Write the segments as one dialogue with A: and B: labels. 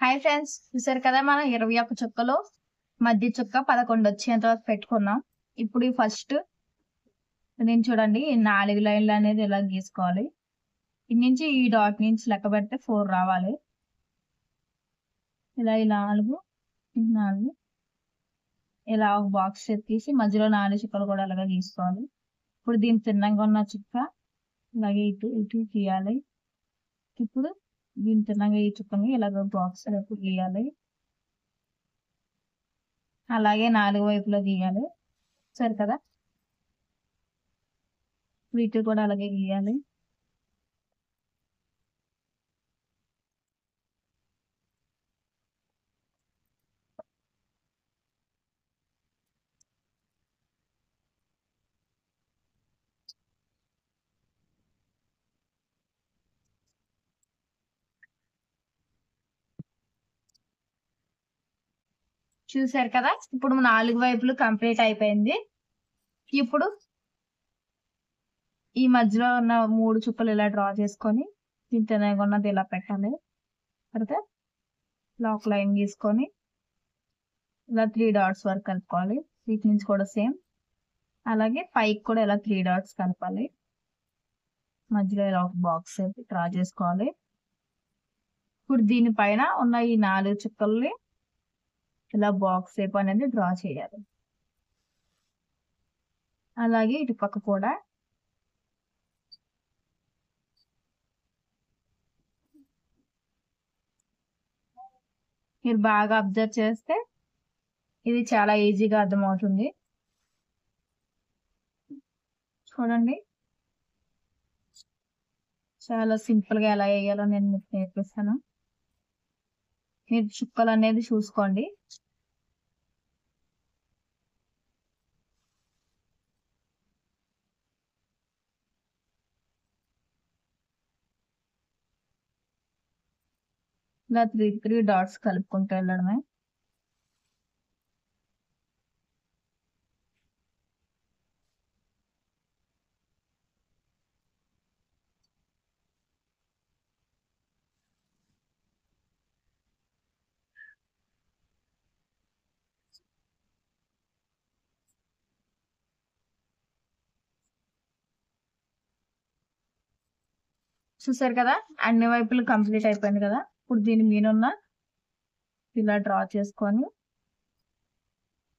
A: Hi friends, చూసారు కదా మనం 21 చుక్కలో మధ్య చుక్క 11 వచ్చేంత వరకు పెట్టుకున్నాం. ఇప్పుడు ఫస్ట్ నేను చూడండి 4 లైన్లు అనేది ఇలా గీసుకోవాలి. ఇది నుంచి ఈ డాట్ నుంచి లెక్క పెడితే 4 రావాలి. ఇలా 4 ఇలా ఒక బాక్స్ తీసి మధ్యలో 4 చుక్కలు కూడా అలాగా గీసుకోవాలి. ఇప్పుడు దీని తిన్నంగా ఉన్న చుక్క ఇలాగే ఇటు గీయాలి. ఇప్పుడు దీని తిన్నంగా ఈ చుక్కని ఇలాగ బాక్స్ గీయాలి. అలాగే 4 వైపులో గీయాలి. సరే కదా, వీటి కూడా అలాగే గీయాలి. చూసారు కదా, ఇప్పుడు 4 వైపులు కంప్లీట్ అయిపోయింది. ఇప్పుడు ఈ మధ్యలో ఉన్న 3 చుక్కలు ఇలా డ్రా చేసుకొని తినగా ఉన్నది ఇలా పెట్టాలి. తర్వాత లాక్ లైన్ గీసుకొని ఇలా 3 డాట్స్ వరకు కలుపుకోవాలి. వీటి నుంచి కూడా సేమ్ అలాగే పైకి కూడా ఇలా 3 డాట్స్ కలపాలి. మధ్యలో ఇలా ఒక బాక్స్ డ్రా చేసుకోవాలి. ఇప్పుడు దీనిపైన ఉన్న ఈ 4 చుక్కల్ని ఇలా బాక్స్ షేప్ అనేది డ్రా చేయాలి. అలాగే ఇటు పక్క కూడా మీరు బాగా అబ్జర్వ్ చేస్తే ఇది చాలా ఈజీగా అర్థమవుతుంది. చూడండి, చాలా సింపుల్ గా ఎలా వేయాలో నేను మీకు నేర్పిస్తాను. మీరు చుక్కలు అనేది చూసుకోండి. ఇలా 3 డాట్స్ కలుపుకుంటూ వెళ్ళడమే. చూసారు కదా, అన్ని వైపులు కంప్లీట్ అయిపోయింది కదా. ఇప్పుడు దీని మీనున్న ఇలా డ్రా చేసుకొని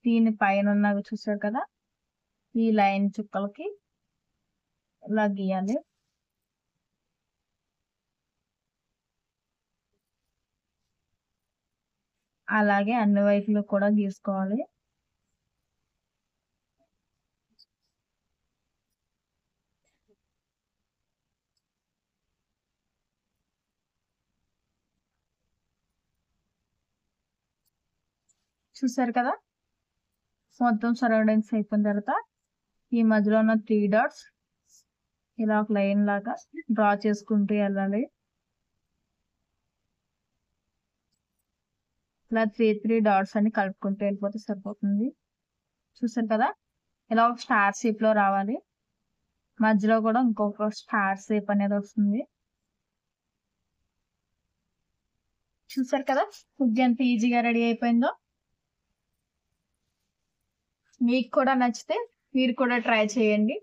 A: దీని పైన ఉన్నవి చూసారు కదా, ఈ లైన్ చుక్కలకి ఇలా గీయాలి. అలాగే అన్ని వైపులు కూడా గీసుకోవాలి. చూసారు కదా, మొత్తం సరౌండింగ్స్ అయిపోయిన తర్వాత ఈ మధ్యలో ఉన్న 3 డాట్స్ ఇలా ఒక లైన్ లాగా డ్రా చేసుకుంటూ వెళ్ళాలి. ఇలా 3 డాట్స్ అని కలుపుకుంటూ వెళ్ళిపోతే సరిపోతుంది. చూసారు కదా, ఇలా ఒక స్టార్ షేప్ లో రావాలి. మధ్యలో కూడా ఇంకొక స్టార్ షేప్ అనేది వస్తుంది. చూసారు కదా, ఫుడ్ ఎంత ఈజీగా రెడీ అయిపోయిందో. మీకు కూడా నచ్చితే మీరు కూడా ట్రై చేయండి.